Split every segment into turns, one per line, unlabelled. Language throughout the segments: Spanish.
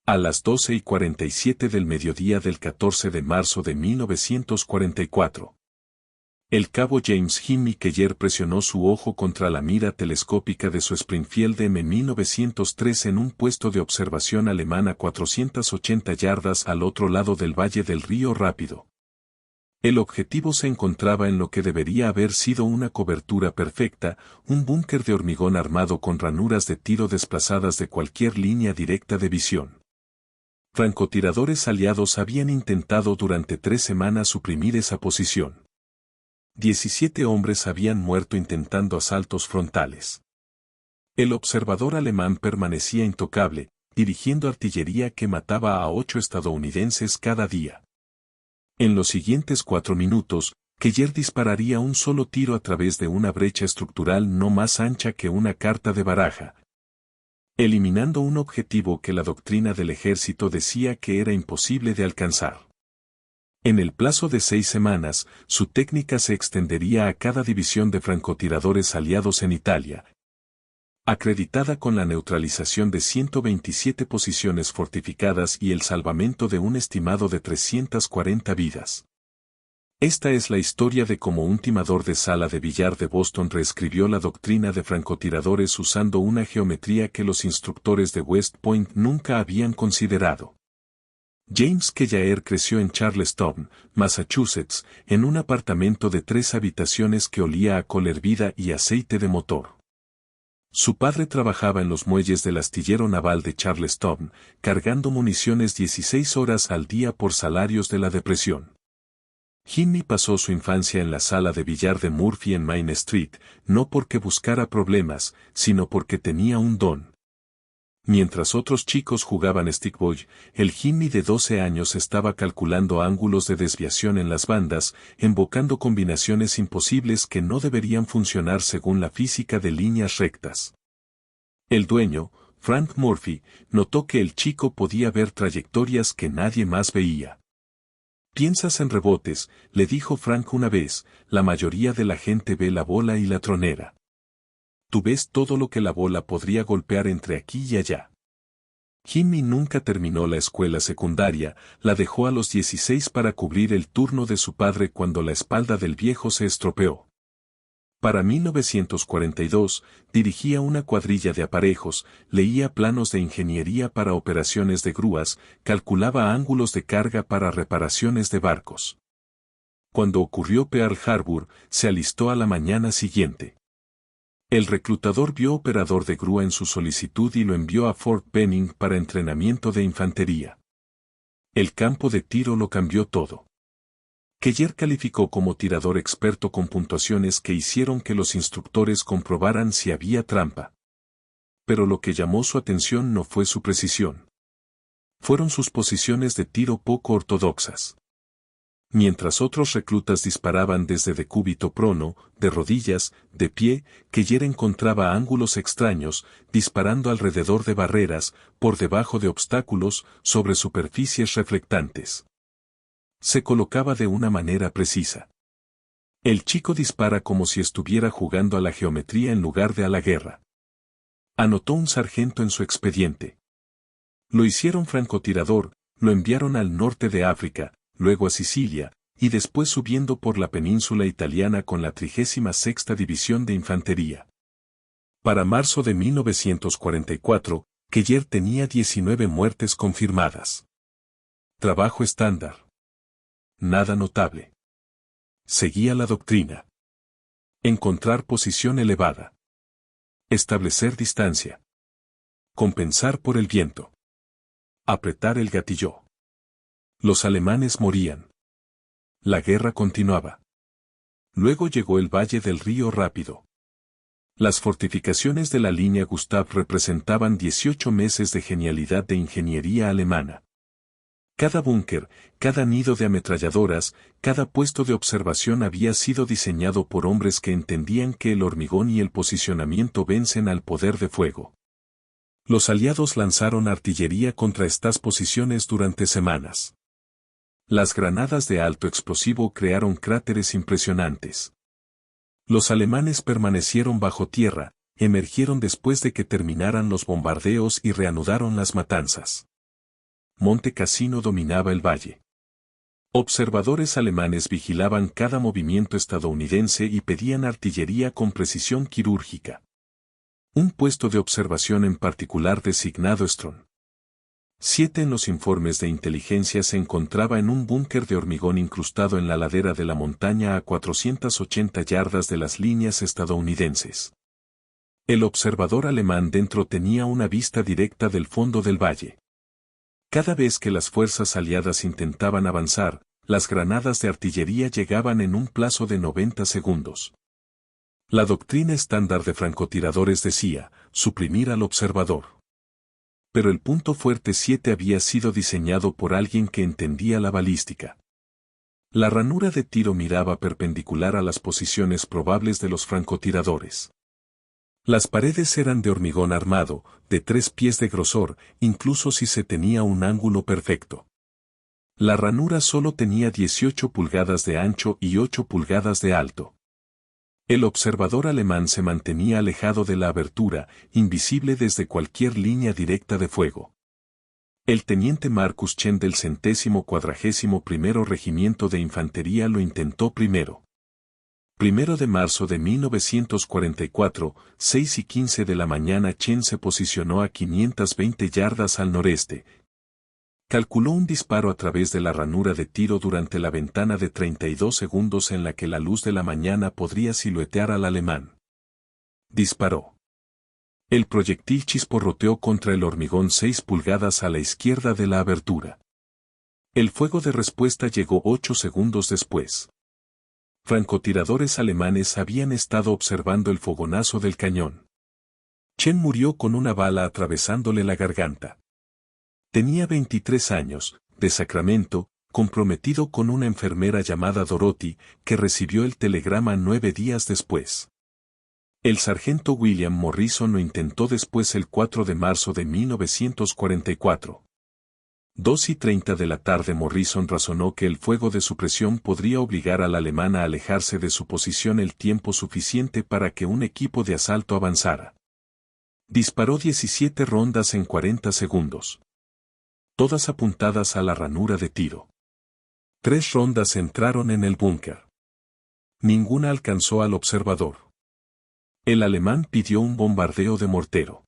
A las 12:47 del mediodía del 14 de marzo de 1944. El cabo James Jimmy Keller presionó su ojo contra la mira telescópica de su Springfield M1903 en un puesto de observación alemán a 480 yardas al otro lado del valle del río Rápido. El objetivo se encontraba en lo que debería haber sido una cobertura perfecta, un búnker de hormigón armado con ranuras de tiro desplazadas de cualquier línea directa de visión. Francotiradores aliados habían intentado durante 3 semanas suprimir esa posición. 17 hombres habían muerto intentando asaltos frontales. El observador alemán permanecía intocable, dirigiendo artillería que mataba a 8 estadounidenses cada día. En los siguientes 4 minutos, Keller dispararía un solo tiro a través de una brecha estructural no más ancha que una carta de baraja, eliminando un objetivo que la doctrina del ejército decía que era imposible de alcanzar. En el plazo de 6 semanas, su técnica se extendería a cada división de francotiradores aliados en Italia, acreditada con la neutralización de 127 posiciones fortificadas y el salvamento de un estimado de 340 vidas. Esta es la historia de cómo un timador de sala de billar de Boston reescribió la doctrina de francotiradores usando una geometría que los instructores de West Point nunca habían considerado. James Keller creció en Charlestown, Massachusetts, en un apartamento de 3 habitaciones que olía a col hervida y aceite de motor. Su padre trabajaba en los muelles del astillero naval de Charlestown, cargando municiones 16 horas al día por salarios de la depresión. Jimmy pasó su infancia en la sala de billar de Murphy en Main Street, no porque buscara problemas, sino porque tenía un don. Mientras otros chicos jugaban stickball, el Jimmy de 12 años estaba calculando ángulos de desviación en las bandas, invocando combinaciones imposibles que no deberían funcionar según la física de líneas rectas. El dueño, Frank Murphy, notó que el chico podía ver trayectorias que nadie más veía. «Piensas en rebotes», le dijo Frank una vez, «la mayoría de la gente ve la bola y la tronera. Tú ves todo lo que la bola podría golpear entre aquí y allá». Jimmy nunca terminó la escuela secundaria, la dejó a los 16 para cubrir el turno de su padre cuando la espalda del viejo se estropeó. Para 1942, dirigía una cuadrilla de aparejos, leía planos de ingeniería para operaciones de grúas, calculaba ángulos de carga para reparaciones de barcos. Cuando ocurrió Pearl Harbor, se alistó a la mañana siguiente. El reclutador vio operador de grúa en su solicitud y lo envió a Fort Benning para entrenamiento de infantería. El campo de tiro lo cambió todo. Keller calificó como tirador experto con puntuaciones que hicieron que los instructores comprobaran si había trampa. Pero lo que llamó su atención no fue su precisión. Fueron sus posiciones de tiro poco ortodoxas. Mientras otros reclutas disparaban desde decúbito prono, de rodillas, de pie, Keller encontraba ángulos extraños, disparando alrededor de barreras, por debajo de obstáculos, sobre superficies reflectantes. Se colocaba de una manera precisa. El chico dispara como si estuviera jugando a la geometría en lugar de a la guerra. Anotó un sargento en su expediente. Lo hicieron francotirador, lo enviaron al norte de África, luego a Sicilia, y después subiendo por la península italiana con la 36ª División de Infantería. Para marzo de 1944, Keller tenía 19 muertes confirmadas. Trabajo estándar. Nada notable. Seguía la doctrina. Encontrar posición elevada. Establecer distancia. Compensar por el viento. Apretar el gatillo. Los alemanes morían. La guerra continuaba. Luego llegó el valle del río Rápido. Las fortificaciones de la línea Gustav representaban 18 meses de genialidad de ingeniería alemana. Cada búnker, cada nido de ametralladoras, cada puesto de observación había sido diseñado por hombres que entendían que el hormigón y el posicionamiento vencen al poder de fuego. Los aliados lanzaron artillería contra estas posiciones durante semanas. Las granadas de alto explosivo crearon cráteres impresionantes. Los alemanes permanecieron bajo tierra, emergieron después de que terminaran los bombardeos y reanudaron las matanzas. Monte Cassino dominaba el valle. Observadores alemanes vigilaban cada movimiento estadounidense y pedían artillería con precisión quirúrgica. Un puesto de observación en particular designado Strong 7 en los informes de inteligencia se encontraba en un búnker de hormigón incrustado en la ladera de la montaña a 480 yardas de las líneas estadounidenses. El observador alemán dentro tenía una vista directa del fondo del valle. Cada vez que las fuerzas aliadas intentaban avanzar, las granadas de artillería llegaban en un plazo de 90 segundos. La doctrina estándar de francotiradores decía, suprimir al observador. Pero el punto fuerte 7 había sido diseñado por alguien que entendía la balística. La ranura de tiro miraba perpendicular a las posiciones probables de los francotiradores. Las paredes eran de hormigón armado, de 3 pies de grosor, incluso si se tenía un ángulo perfecto. La ranura solo tenía 18 pulgadas de ancho y 8 pulgadas de alto. El observador alemán se mantenía alejado de la abertura, invisible desde cualquier línea directa de fuego. El teniente Marcus Chen del 141º Regimiento de Infantería lo intentó primero. 1 de marzo de 1944, 6:15 de la mañana Chen se posicionó a 520 yardas al noreste. Calculó un disparo a través de la ranura de tiro durante la ventana de 32 segundos en la que la luz de la mañana podría siluetear al alemán. Disparó. El proyectil chisporroteó contra el hormigón 6 pulgadas a la izquierda de la abertura. El fuego de respuesta llegó 8 segundos después. Francotiradores alemanes habían estado observando el fogonazo del cañón. Chen murió con una bala atravesándole la garganta. Tenía 23 años, de Sacramento, comprometido con una enfermera llamada Dorothy, que recibió el telegrama 9 días después. El sargento William Morrison lo intentó después el 4 de marzo de 1944. 2:30 de la tarde Morrison razonó que el fuego de supresión podría obligar al alemán a alejarse de su posición el tiempo suficiente para que un equipo de asalto avanzara. Disparó 17 rondas en 40 segundos. Todas apuntadas a la ranura de tiro. 3 rondas entraron en el búnker. Ninguna alcanzó al observador. El alemán pidió un bombardeo de mortero.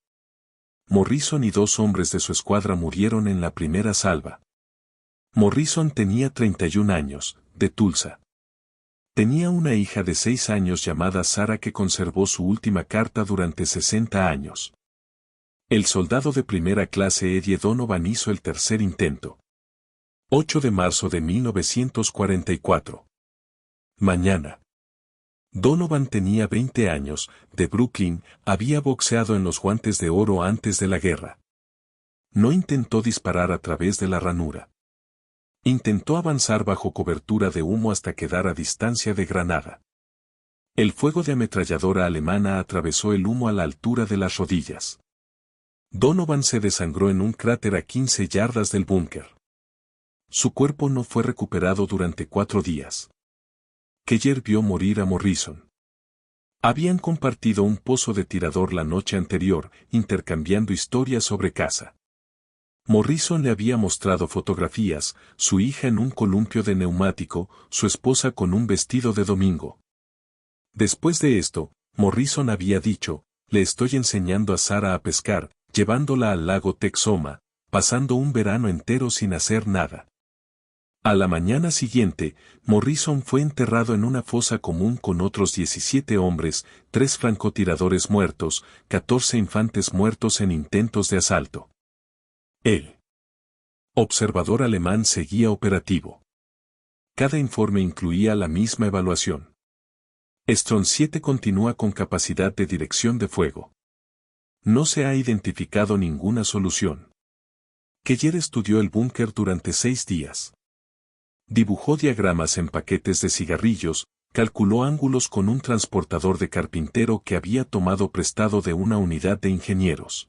Morrison y 2 hombres de su escuadra murieron en la primera salva. Morrison tenía 31 años, de Tulsa. Tenía una hija de 6 años llamada Sarah que conservó su última carta durante 60 años. El soldado de primera clase Eddie Donovan hizo el tercer intento. 8 de marzo de 1944. Mañana. Donovan tenía 20 años, de Brooklyn, había boxeado en los Guantes de Oro antes de la guerra. No intentó disparar a través de la ranura. Intentó avanzar bajo cobertura de humo hasta quedar a distancia de granada. El fuego de ametralladora alemana atravesó el humo a la altura de las rodillas. Donovan se desangró en un cráter a 15 yardas del búnker. Su cuerpo no fue recuperado durante 4 días. Keller vio morir a Morrison. Habían compartido un pozo de tirador la noche anterior, intercambiando historias sobre caza. Morrison le había mostrado fotografías, su hija en un columpio de neumático, su esposa con un vestido de domingo. Después de esto, Morrison había dicho, le estoy enseñando a Sarah a pescar, llevándola al lago Texoma, pasando un verano entero sin hacer nada. A la mañana siguiente, Morrison fue enterrado en una fosa común con otros 17 hombres, 3 francotiradores muertos, 14 infantes muertos en intentos de asalto. El observador alemán seguía operativo. Cada informe incluía la misma evaluación. Strong 7 continúa con capacidad de dirección de fuego. No se ha identificado ninguna solución. Keller estudió el búnker durante 6 días. Dibujó diagramas en paquetes de cigarrillos, calculó ángulos con un transportador de carpintero que había tomado prestado de una unidad de ingenieros.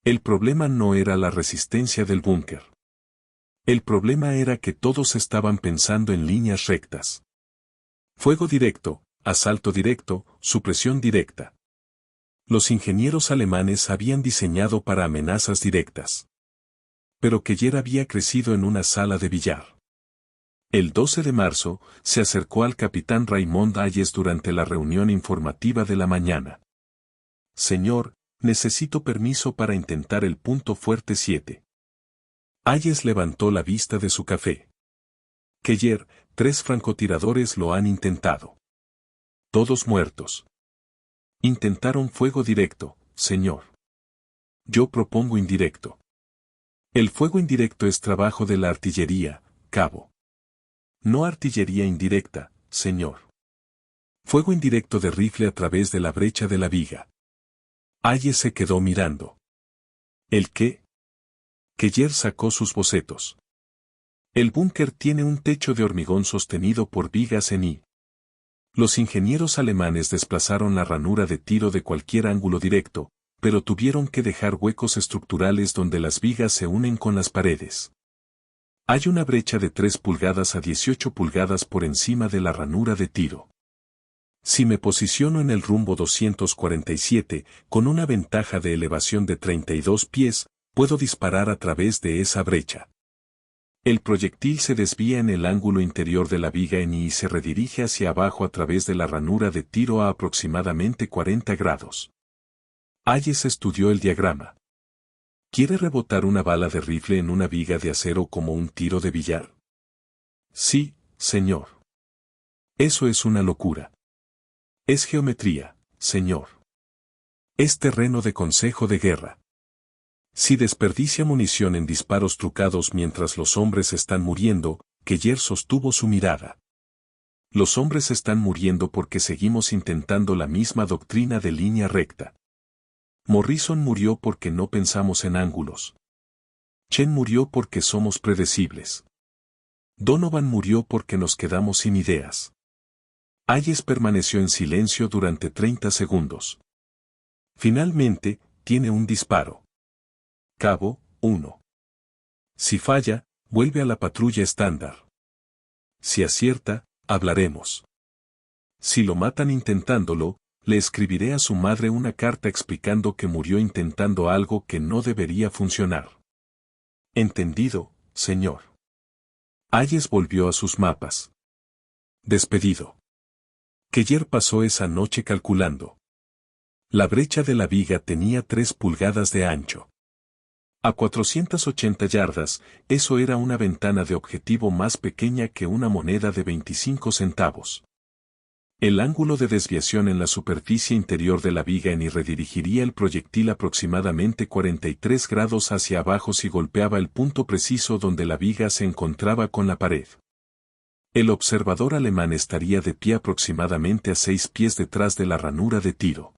El problema no era la resistencia del búnker. El problema era que todos estaban pensando en líneas rectas. Fuego directo, asalto directo, supresión directa. Los ingenieros alemanes habían diseñado para amenazas directas. Pero Keller había crecido en una sala de billar. El 12 de marzo, se acercó al capitán Raymond Hayes durante la reunión informativa de la mañana. Señor, necesito permiso para intentar el punto fuerte 7. Hayes levantó la vista de su café. Keller, 3 francotiradores lo han intentado. Todos muertos. Intentaron fuego directo, señor. Yo propongo indirecto. El fuego indirecto es trabajo de la artillería, cabo. No artillería indirecta, señor. Fuego indirecto de rifle a través de la brecha de la viga. Hayes se quedó mirando. ¿El qué? Keller sacó sus bocetos. El búnker tiene un techo de hormigón sostenido por vigas en I. Los ingenieros alemanes desplazaron la ranura de tiro de cualquier ángulo directo, pero tuvieron que dejar huecos estructurales donde las vigas se unen con las paredes. Hay una brecha de 3 pulgadas a 18 pulgadas por encima de la ranura de tiro. Si me posiciono en el rumbo 247, con una ventaja de elevación de 32 pies, puedo disparar a través de esa brecha. El proyectil se desvía en el ángulo interior de la viga en I y se redirige hacia abajo a través de la ranura de tiro a aproximadamente 40 grados. Hayes estudió el diagrama. ¿Quiere rebotar una bala de rifle en una viga de acero como un tiro de billar? Sí, señor. Eso es una locura. Es geometría, señor. Es terreno de consejo de guerra. Si desperdicia munición en disparos trucados mientras los hombres están muriendo, Keller sostuvo su mirada. Los hombres están muriendo porque seguimos intentando la misma doctrina de línea recta. Morrison murió porque no pensamos en ángulos. Chen murió porque somos predecibles. Donovan murió porque nos quedamos sin ideas. Hayes permaneció en silencio durante 30 segundos. Finalmente, tiene un disparo. Cabo, 1. Si falla, vuelve a la patrulla estándar. Si acierta, hablaremos. Si lo matan intentándolo, le escribiré a su madre una carta explicando que murió intentando algo que no debería funcionar. Entendido, señor. Hayes volvió a sus mapas. Despedido. Keller pasó esa noche calculando. La brecha de la viga tenía 3 pulgadas de ancho. A 480 yardas, eso era una ventana de objetivo más pequeña que una moneda de 25 centavos. El ángulo de desviación en la superficie interior de la viga en I redirigiría el proyectil aproximadamente 43 grados hacia abajo si golpeaba el punto preciso donde la viga se encontraba con la pared. El observador alemán estaría de pie aproximadamente a 6 pies detrás de la ranura de tiro.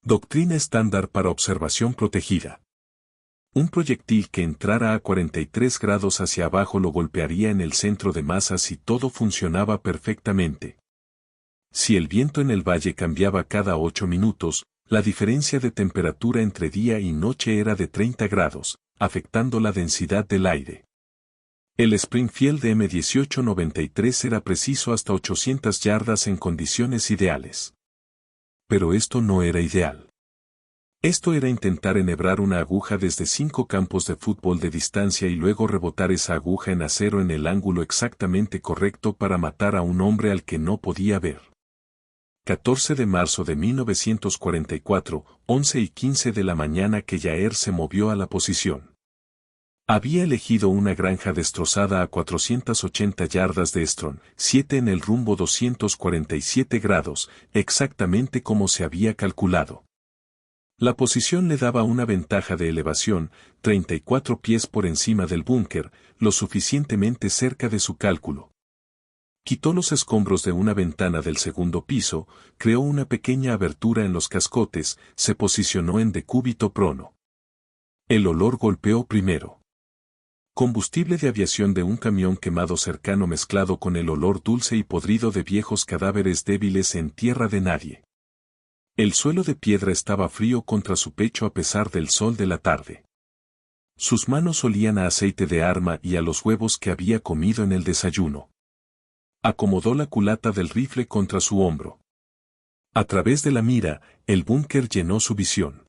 Doctrina estándar para observación protegida. Un proyectil que entrara a 43 grados hacia abajo lo golpearía en el centro de masa si todo funcionaba perfectamente. Si el viento en el valle cambiaba cada 8 minutos, la diferencia de temperatura entre día y noche era de 30 grados, afectando la densidad del aire. El Springfield M1893 era preciso hasta 800 yardas en condiciones ideales. Pero esto no era ideal. Esto era intentar enhebrar una aguja desde 5 campos de fútbol de distancia y luego rebotar esa aguja en acero en el ángulo exactamente correcto para matar a un hombre al que no podía ver. 14 de marzo de 1944, 11:15 de la mañana que Yair se movió a la posición. Había elegido una granja destrozada a 480 yardas de Strong, 7 en el rumbo 247 grados, exactamente como se había calculado. La posición le daba una ventaja de elevación, 34 pies por encima del búnker, lo suficientemente cerca de su cálculo. Quitó los escombros de una ventana del segundo piso, creó una pequeña abertura en los cascotes, se posicionó en decúbito prono. El olor golpeó primero. Combustible de aviación de un camión quemado cercano mezclado con el olor dulce y podrido de viejos cadáveres débiles en tierra de nadie. El suelo de piedra estaba frío contra su pecho a pesar del sol de la tarde. Sus manos olían a aceite de arma y a los huevos que había comido en el desayuno. Acomodó la culata del rifle contra su hombro. A través de la mira, el búnker llenó su visión.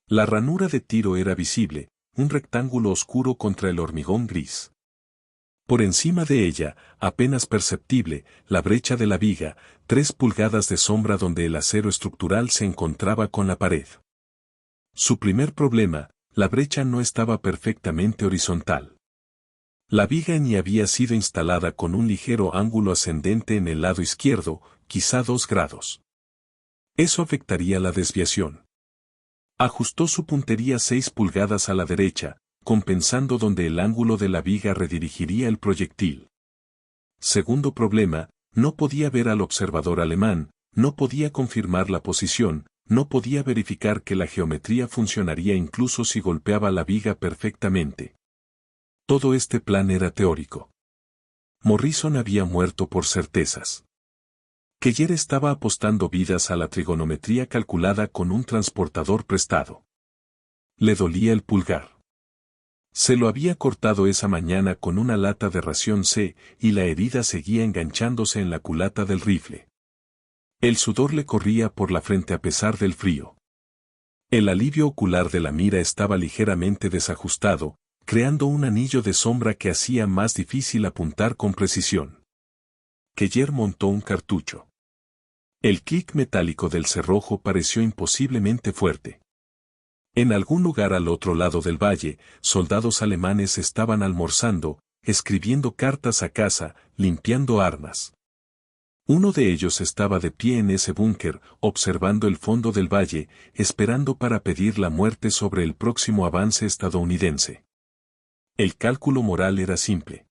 La ranura de tiro era visible, un rectángulo oscuro contra el hormigón gris. Por encima de ella, apenas perceptible, la brecha de la viga, 3 pulgadas de sombra donde el acero estructural se encontraba con la pared. Su primer problema, la brecha no estaba perfectamente horizontal. La viga ni había sido instalada con un ligero ángulo ascendente en el lado izquierdo, quizá 2 grados. Eso afectaría la desviación. Ajustó su puntería 6 pulgadas a la derecha, compensando donde el ángulo de la viga redirigiría el proyectil. Segundo problema, no podía ver al observador alemán, no podía confirmar la posición, no podía verificar que la geometría funcionaría incluso si golpeaba la viga perfectamente. Todo este plan era teórico. Morrison había muerto por certezas. Keller estaba apostando vidas a la trigonometría calculada con un transportador prestado. Le dolía el pulgar. Se lo había cortado esa mañana con una lata de ración C, y la herida seguía enganchándose en la culata del rifle. El sudor le corría por la frente a pesar del frío. El alivio ocular de la mira estaba ligeramente desajustado, creando un anillo de sombra que hacía más difícil apuntar con precisión. Keller montó un cartucho. El clic metálico del cerrojo pareció imposiblemente fuerte. En algún lugar al otro lado del valle, soldados alemanes estaban almorzando, escribiendo cartas a casa, limpiando armas. Uno de ellos estaba de pie en ese búnker, observando el fondo del valle, esperando para pedir la muerte sobre el próximo avance estadounidense. El cálculo moral era simple.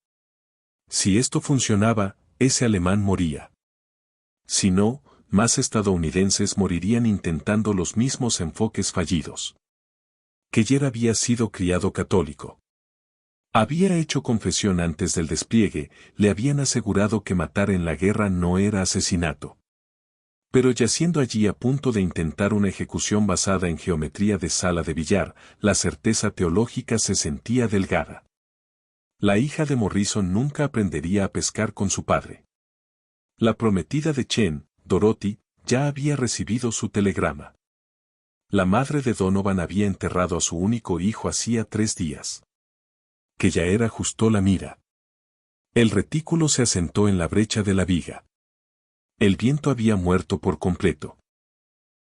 Si esto funcionaba, ese alemán moría. Si no, más estadounidenses morirían intentando los mismos enfoques fallidos. Keller había sido criado católico. Había hecho confesión antes del despliegue, le habían asegurado que matar en la guerra no era asesinato. Pero yaciendo allí a punto de intentar una ejecución basada en geometría de sala de billar, la certeza teológica se sentía delgada. La hija de Morrison nunca aprendería a pescar con su padre. La prometida de Chen, Dorothy, ya había recibido su telegrama. La madre de Donovan había enterrado a su único hijo hacía 3 días. Keller ajustó la mira. El retículo se asentó en la brecha de la viga. El viento había muerto por completo.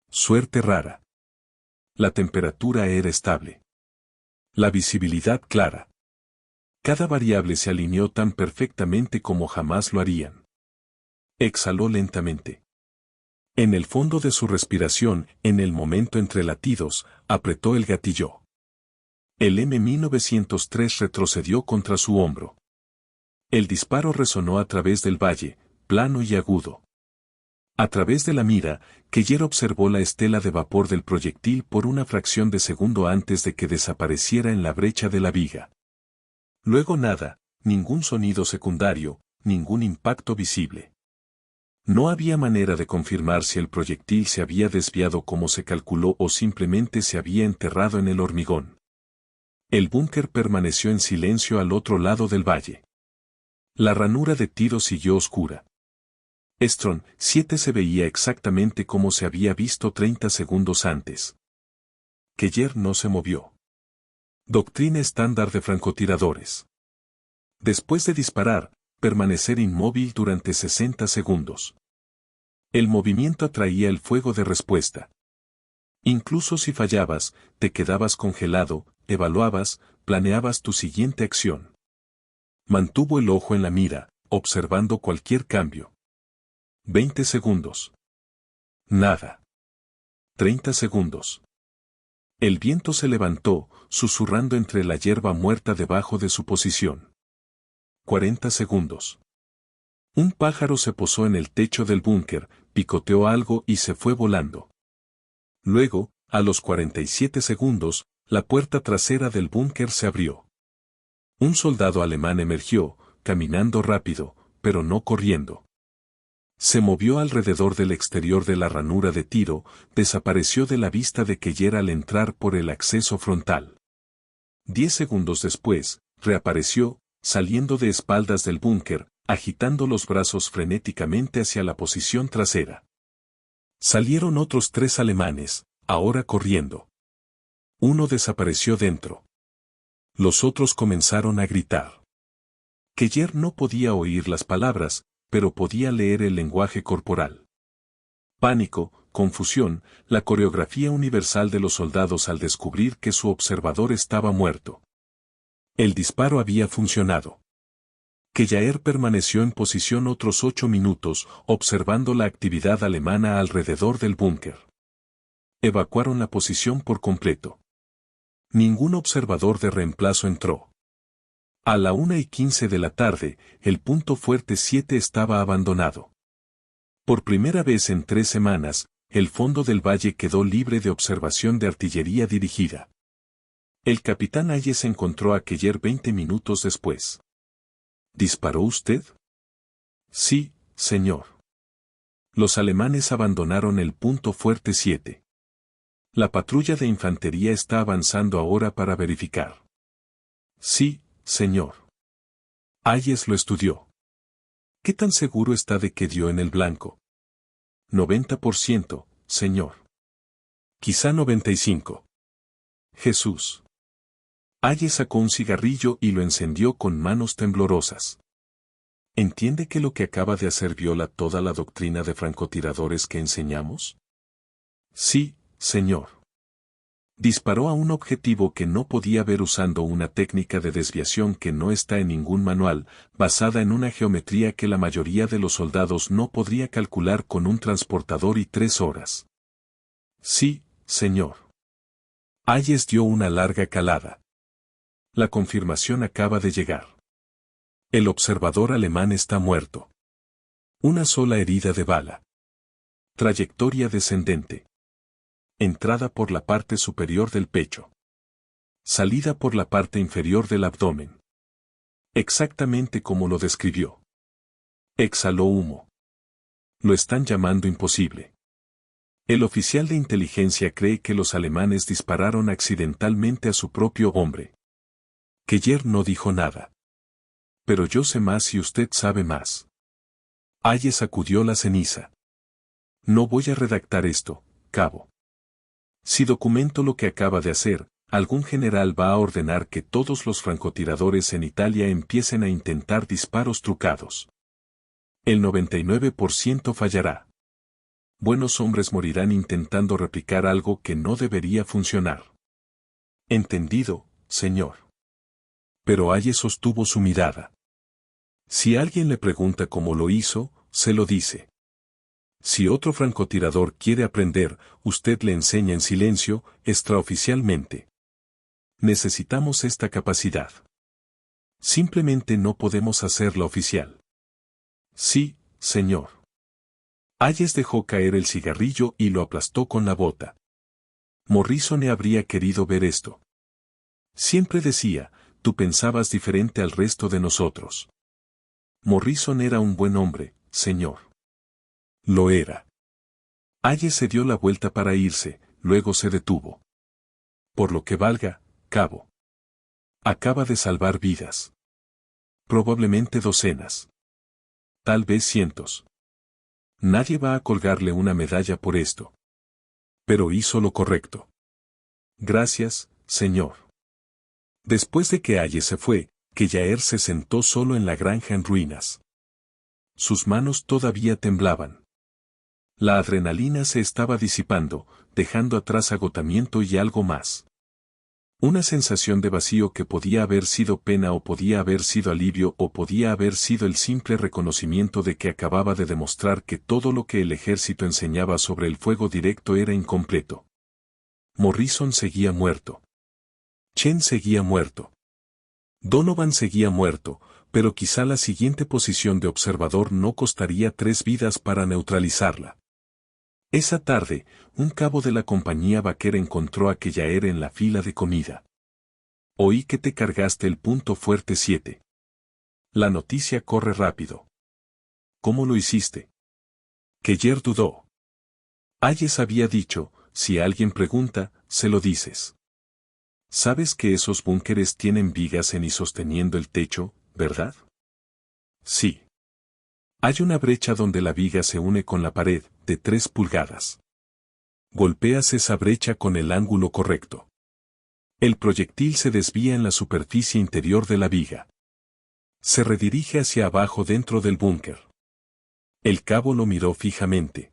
Suerte rara. La temperatura era estable. La visibilidad clara. Cada variable se alineó tan perfectamente como jamás lo harían. Exhaló lentamente. En el fondo de su respiración, en el momento entre latidos, apretó el gatillo. El M-1903 retrocedió contra su hombro. El disparo resonó a través del valle, plano y agudo. A través de la mira, Keller observó la estela de vapor del proyectil por una fracción de segundo antes de que desapareciera en la brecha de la viga. Luego nada, ningún sonido secundario, ningún impacto visible. No había manera de confirmar si el proyectil se había desviado como se calculó o simplemente se había enterrado en el hormigón. El búnker permaneció en silencio al otro lado del valle. La ranura de tiro siguió oscura. Strong 7 se veía exactamente como se había visto 30 segundos antes. Keller no se movió. Doctrina estándar de francotiradores. Después de disparar, permanecer inmóvil durante 60 segundos. El movimiento atraía el fuego de respuesta. Incluso si fallabas, te quedabas congelado, evaluabas, planeabas tu siguiente acción. Mantuvo el ojo en la mira, observando cualquier cambio. 20 segundos. Nada. 30 segundos. El viento se levantó, susurrando entre la hierba muerta debajo de su posición. 40 segundos. Un pájaro se posó en el techo del búnker, picoteó algo y se fue volando. Luego, a los 47 segundos, la puerta trasera del búnker se abrió. Un soldado alemán emergió, caminando rápido, pero no corriendo. Se movió alrededor del exterior de la ranura de tiro, desapareció de la vista de Keller al entrar por el acceso frontal. 10 segundos después, reapareció, saliendo de espaldas del búnker, agitando los brazos frenéticamente hacia la posición trasera. Salieron otros 3 alemanes, ahora corriendo. Uno desapareció dentro. Los otros comenzaron a gritar. Keller no podía oír las palabras, pero podía leer el lenguaje corporal. Pánico, confusión, la coreografía universal de los soldados al descubrir que su observador estaba muerto. El disparo había funcionado. Keller permaneció en posición otros 8 minutos, observando la actividad alemana alrededor del búnker. Evacuaron la posición por completo. Ningún observador de reemplazo entró. A la 1:15 de la tarde, el punto fuerte 7 estaba abandonado. Por primera vez en 3 semanas, el fondo del valle quedó libre de observación de artillería dirigida. El capitán Hayes encontró a Keller 20 minutos después. ¿Disparó usted? Sí, señor. Los alemanes abandonaron el punto fuerte 7. La patrulla de infantería está avanzando ahora para verificar. Sí, señor. Hayes lo estudió. ¿Qué tan seguro está de que dio en el blanco? 90%, señor. Quizá 95%. Jesús. Hayes sacó un cigarrillo y lo encendió con manos temblorosas. ¿Entiende que lo que acaba de hacer viola toda la doctrina de francotiradores que enseñamos? Sí, señor. Disparó a un objetivo que no podía ver usando una técnica de desviación que no está en ningún manual, basada en una geometría que la mayoría de los soldados no podría calcular con un transportador y 3 horas. Sí, señor. Hayes dio una larga calada. La confirmación acaba de llegar. El observador alemán está muerto. Una sola herida de bala. Trayectoria descendente. Entrada por la parte superior del pecho. Salida por la parte inferior del abdomen. Exactamente como lo describió. Exhaló humo. Lo están llamando imposible. El oficial de inteligencia cree que los alemanes dispararon accidentalmente a su propio hombre. Keller no dijo nada. Pero yo sé más y usted sabe más. Hayes sacudió la ceniza. No voy a redactar esto, cabo. Si documento lo que acaba de hacer, algún general va a ordenar que todos los francotiradores en Italia empiecen a intentar disparos trucados. El 99% fallará. Buenos hombres morirán intentando replicar algo que no debería funcionar. Entendido, señor. Pero Hayes sostuvo su mirada. Si alguien le pregunta cómo lo hizo, se lo dice. Si otro francotirador quiere aprender, usted le enseña en silencio, extraoficialmente. Necesitamos esta capacidad. Simplemente no podemos hacerla oficial. Sí, señor. Hayes dejó caer el cigarrillo y lo aplastó con la bota. Morrison habría querido ver esto. Siempre decía, tú pensabas diferente al resto de nosotros. Morrison era un buen hombre, señor. Lo era. Hayes se dio la vuelta para irse, luego se detuvo. Por lo que valga, cabo. Acaba de salvar vidas. Probablemente docenas. Tal vez cientos. Nadie va a colgarle una medalla por esto. Pero hizo lo correcto. Gracias, señor. Después de que Hayes se fue, Keller se sentó solo en la granja en ruinas. Sus manos todavía temblaban. La adrenalina se estaba disipando, dejando atrás agotamiento y algo más. Una sensación de vacío que podía haber sido pena o podía haber sido alivio o podía haber sido el simple reconocimiento de que acababa de demostrar que todo lo que el ejército enseñaba sobre el fuego directo era incompleto. Morrison seguía muerto. Chen seguía muerto. Donovan seguía muerto, pero quizá la siguiente posición de observador no costaría 3 vidas para neutralizarla. Esa tarde, un cabo de la compañía vaquera encontró a Keller en la fila de comida. Oí que te cargaste el punto fuerte 7. La noticia corre rápido. ¿Cómo lo hiciste? Keller dudó. Hayes había dicho, si alguien pregunta, se lo dices. ¿Sabes que esos búnkeres tienen vigas en y sosteniendo el techo, verdad? Sí. Hay una brecha donde la viga se une con la pared, de 3 pulgadas. Golpeas esa brecha con el ángulo correcto. El proyectil se desvía en la superficie interior de la viga. Se redirige hacia abajo dentro del búnker. El cabo lo miró fijamente.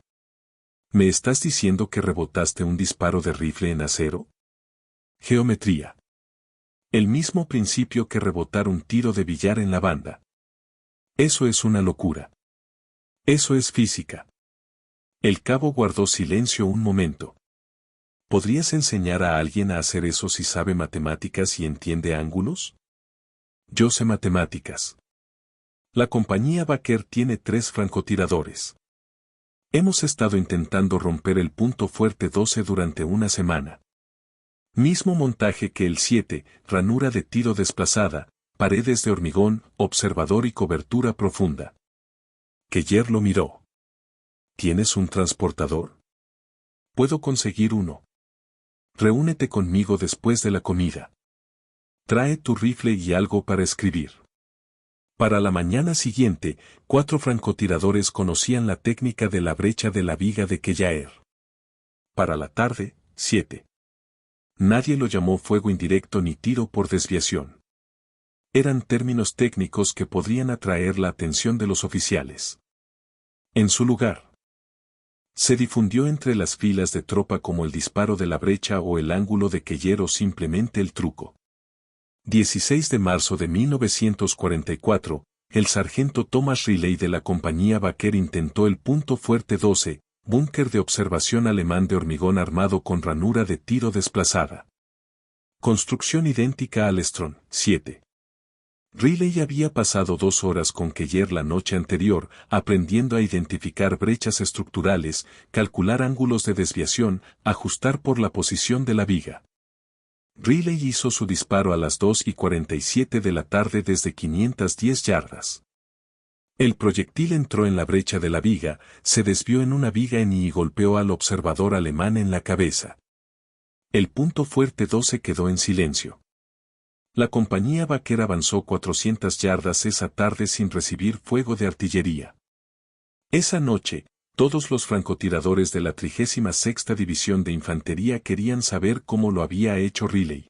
¿Me estás diciendo que rebotaste un disparo de rifle en acero? Geometría. El mismo principio que rebotar un tiro de billar en la banda. Eso es una locura. Eso es física. El cabo guardó silencio un momento. ¿Podrías enseñar a alguien a hacer eso si sabe matemáticas y entiende ángulos? Yo sé matemáticas. La compañía Baker tiene 3 francotiradores. Hemos estado intentando romper el punto fuerte 12 durante una semana. Mismo montaje que el 7, ranura de tiro desplazada, paredes de hormigón, observador y cobertura profunda. Keller lo miró. ¿Tienes un transportador? Puedo conseguir uno. Reúnete conmigo después de la comida. Trae tu rifle y algo para escribir. Para la mañana siguiente, 4 francotiradores conocían la técnica de la brecha de la viga de Keller. Para la tarde, 7. Nadie lo llamó fuego indirecto ni tiro por desviación. Eran términos técnicos que podrían atraer la atención de los oficiales. En su lugar, se difundió entre las filas de tropa como el disparo de la brecha o el ángulo de Keller o simplemente el truco. 16 de marzo de 1944, el sargento Thomas Riley de la compañía Baker intentó el punto fuerte 12, búnker de observación alemán de hormigón armado con ranura de tiro desplazada. Construcción idéntica al Strong 7. Riley había pasado 2 horas con Keller la noche anterior, aprendiendo a identificar brechas estructurales, calcular ángulos de desviación, ajustar por la posición de la viga. Riley hizo su disparo a las 2:47 de la tarde desde 510 yardas. El proyectil entró en la brecha de la viga, se desvió en una viga en y golpeó al observador alemán en la cabeza. El punto fuerte 12 quedó en silencio. La compañía Baker avanzó 400 yardas esa tarde sin recibir fuego de artillería. Esa noche, todos los francotiradores de la 36ª División de Infantería querían saber cómo lo había hecho Riley.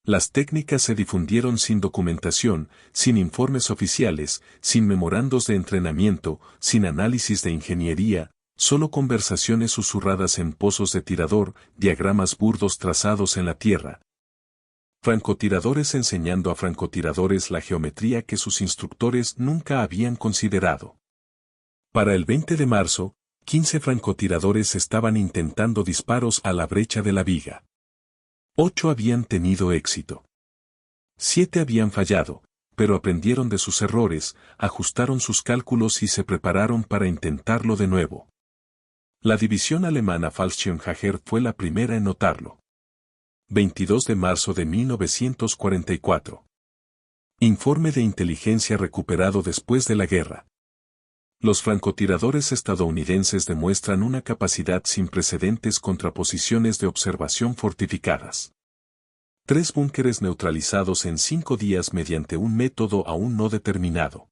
Las técnicas se difundieron sin documentación, sin informes oficiales, sin memorandos de entrenamiento, sin análisis de ingeniería, solo conversaciones susurradas en pozos de tirador, diagramas burdos trazados en la tierra. Francotiradores enseñando a francotiradores la geometría que sus instructores nunca habían considerado. Para el 20 de marzo, 15 francotiradores estaban intentando disparos a la brecha de la viga. 8 habían tenido éxito. 7 habían fallado, pero aprendieron de sus errores, ajustaron sus cálculos y se prepararon para intentarlo de nuevo. La división alemana Fallschirmjäger fue la primera en notarlo. 22 de marzo de 1944. Informe de inteligencia recuperado después de la guerra. Los francotiradores estadounidenses demuestran una capacidad sin precedentes contra posiciones de observación fortificadas. 3 búnkeres neutralizados en 5 días mediante un método aún no determinado.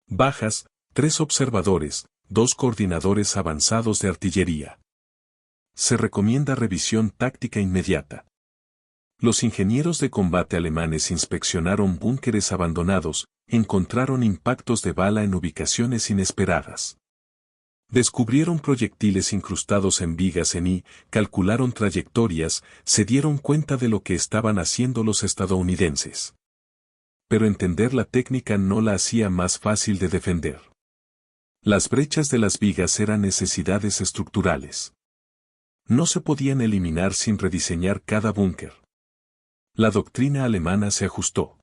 Bajas, 3 observadores, 2 coordinadores avanzados de artillería. Se recomienda revisión táctica inmediata. Los ingenieros de combate alemanes inspeccionaron búnkeres abandonados, encontraron impactos de bala en ubicaciones inesperadas. Descubrieron proyectiles incrustados en vigas en y, calcularon trayectorias, se dieron cuenta de lo que estaban haciendo los estadounidenses. Pero entender la técnica no la hacía más fácil de defender. Las brechas de las vigas eran necesidades estructurales. No se podían eliminar sin rediseñar cada búnker. La doctrina alemana se ajustó.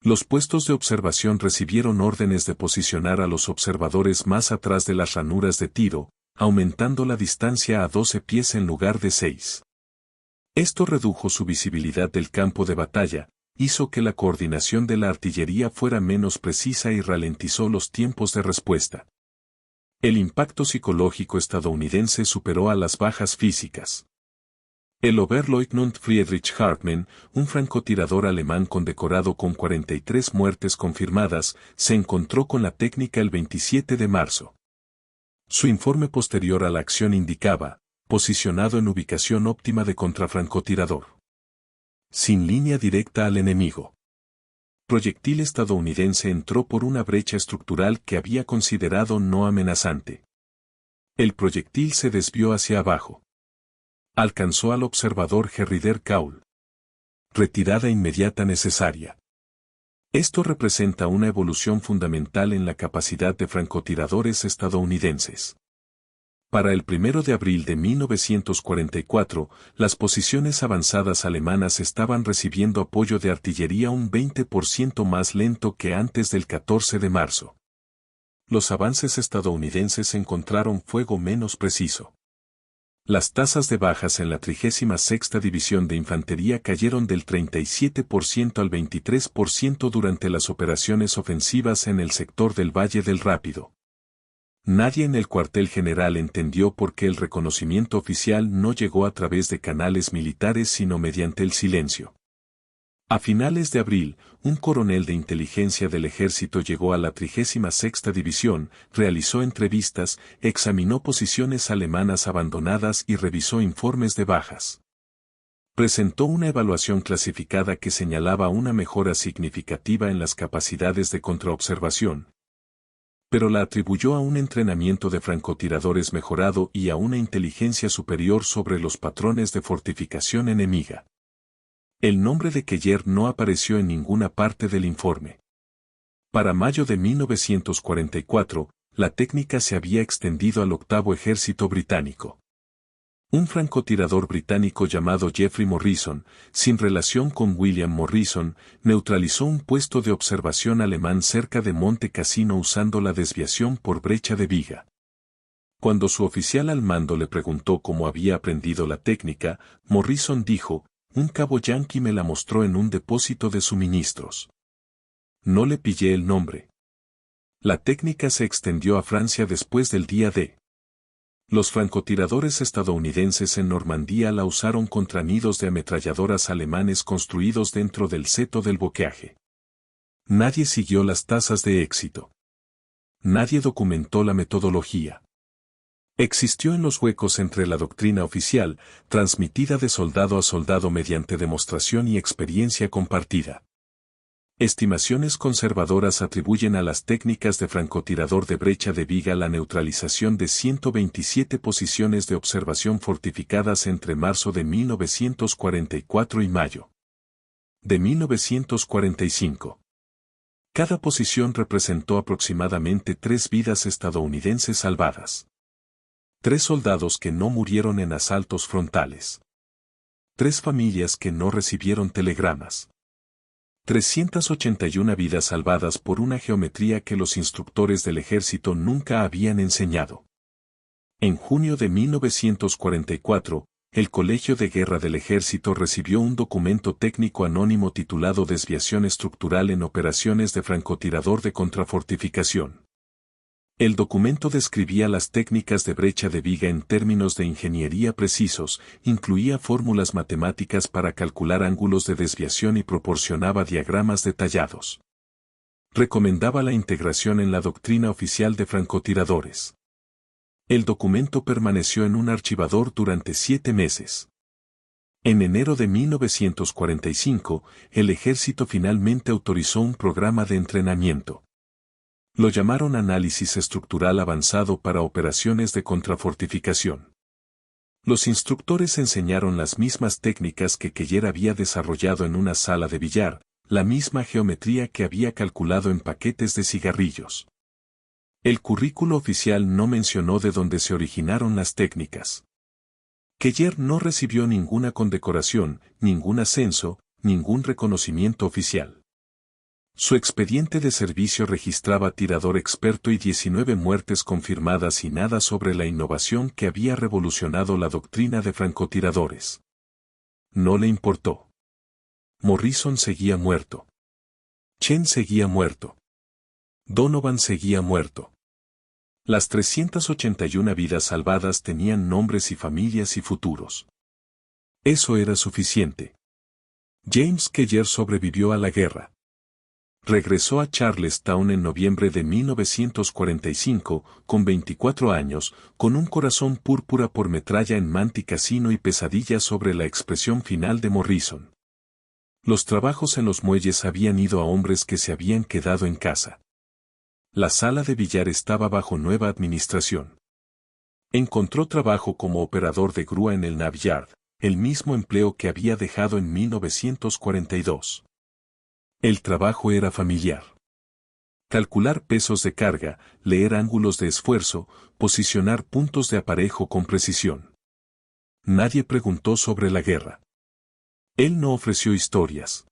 Los puestos de observación recibieron órdenes de posicionar a los observadores más atrás de las ranuras de tiro, aumentando la distancia a 12 pies en lugar de 6. Esto redujo su visibilidad del campo de batalla, hizo que la coordinación de la artillería fuera menos precisa y ralentizó los tiempos de respuesta. El impacto psicológico estadounidense superó a las bajas físicas. El Oberleutnant Friedrich Hartmann, un francotirador alemán condecorado con 43 muertes confirmadas, se encontró con la técnica el 27 de marzo. Su informe posterior a la acción indicaba, posicionado en ubicación óptima de contrafrancotirador. sin línea directa al enemigo. Proyectil estadounidense entró por una brecha estructural que había considerado no amenazante. El proyectil se desvió hacia abajo. Alcanzó al observador Herrider Kaul. Retirada inmediata necesaria. Esto representa una evolución fundamental en la capacidad de francotiradores estadounidenses. Para el 1 de abril de 1944, las posiciones avanzadas alemanas estaban recibiendo apoyo de artillería un 20% más lento que antes del 14 de marzo. Los avances estadounidenses encontraron fuego menos preciso. Las tasas de bajas en la 36ª División de Infantería cayeron del 37% al 23% durante las operaciones ofensivas en el sector del Valle del Rápido. Nadie en el cuartel general entendió por qué el reconocimiento oficial no llegó a través de canales militares sino mediante el silencio. A finales de abril, un coronel de inteligencia del ejército llegó a la 36ª División, realizó entrevistas, examinó posiciones alemanas abandonadas y revisó informes de bajas. Presentó una evaluación clasificada que señalaba una mejora significativa en las capacidades de contraobservación, pero la atribuyó a un entrenamiento de francotiradores mejorado y a una inteligencia superior sobre los patrones de fortificación enemiga. El nombre de Keller no apareció en ninguna parte del informe. Para mayo de 1944, la técnica se había extendido al octavo ejército británico. Un francotirador británico llamado Jeffrey Morrison, sin relación con William Morrison, neutralizó un puesto de observación alemán cerca de Monte Cassino usando la desviación por brecha de viga. Cuando su oficial al mando le preguntó cómo había aprendido la técnica, Morrison dijo: "Un cabo yanqui me la mostró en un depósito de suministros. No le pillé el nombre". La técnica se extendió a Francia después del día D. Los francotiradores estadounidenses en Normandía la usaron contra nidos de ametralladoras alemanes construidos dentro del seto del boqueaje. Nadie siguió las tasas de éxito. Nadie documentó la metodología. Existió en los huecos entre la doctrina oficial, transmitida de soldado a soldado mediante demostración y experiencia compartida. Estimaciones conservadoras atribuyen a las técnicas de francotirador de brecha de viga la neutralización de 127 posiciones de observación fortificadas entre marzo de 1944 y mayo de 1945. Cada posición representó aproximadamente 3 vidas estadounidenses salvadas. 3 soldados que no murieron en asaltos frontales. 3 familias que no recibieron telegramas. 381 vidas salvadas por una geometría que los instructores del ejército nunca habían enseñado. En junio de 1944, el Colegio de Guerra del Ejército recibió un documento técnico anónimo titulado Desviación estructural en operaciones de francotirador de contrafortificación. El documento describía las técnicas de brecha de viga en términos de ingeniería precisos, incluía fórmulas matemáticas para calcular ángulos de desviación y proporcionaba diagramas detallados. Recomendaba la integración en la doctrina oficial de francotiradores. El documento permaneció en un archivador durante 7 meses. En enero de 1945, el ejército finalmente autorizó un programa de entrenamiento. Lo llamaron Análisis Estructural Avanzado para Operaciones de Contrafortificación. Los instructores enseñaron las mismas técnicas que Keller había desarrollado en una sala de billar, la misma geometría que había calculado en paquetes de cigarrillos. El currículo oficial no mencionó de dónde se originaron las técnicas. Keller no recibió ninguna condecoración, ningún ascenso, ningún reconocimiento oficial. Su expediente de servicio registraba tirador experto y 19 muertes confirmadas y nada sobre la innovación que había revolucionado la doctrina de francotiradores. No le importó. Morrison seguía muerto. Chen seguía muerto. Donovan seguía muerto. Las 381 vidas salvadas tenían nombres y familias y futuros. Eso era suficiente. James Keller sobrevivió a la guerra. Regresó a Charlestown en noviembre de 1945, con 24 años, con un corazón púrpura por metralla en Monte Cassino y pesadillas sobre la expresión final de Morrison. Los trabajos en los muelles habían ido a hombres que se habían quedado en casa. La sala de billar estaba bajo nueva administración. Encontró trabajo como operador de grúa en el Navy Yard, el mismo empleo que había dejado en 1942. El trabajo era familiar. Calcular pesos de carga, leer ángulos de esfuerzo, posicionar puntos de aparejo con precisión. Nadie preguntó sobre la guerra. Él no ofreció historias.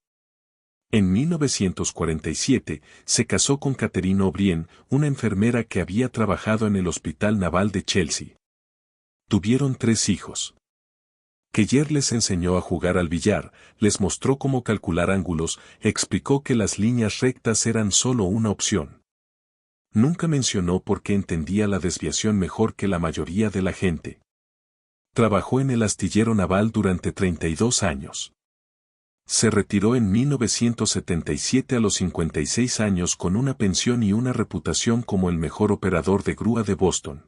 En 1947 se casó con Catherine O'Brien, una enfermera que había trabajado en el Hospital Naval de Chelsea. Tuvieron 3 hijos. Keller les enseñó a jugar al billar, les mostró cómo calcular ángulos, explicó que las líneas rectas eran solo una opción. Nunca mencionó por qué entendía la desviación mejor que la mayoría de la gente. Trabajó en el astillero naval durante 32 años. Se retiró en 1977 a los 56 años con una pensión y una reputación como el mejor operador de grúa de Boston.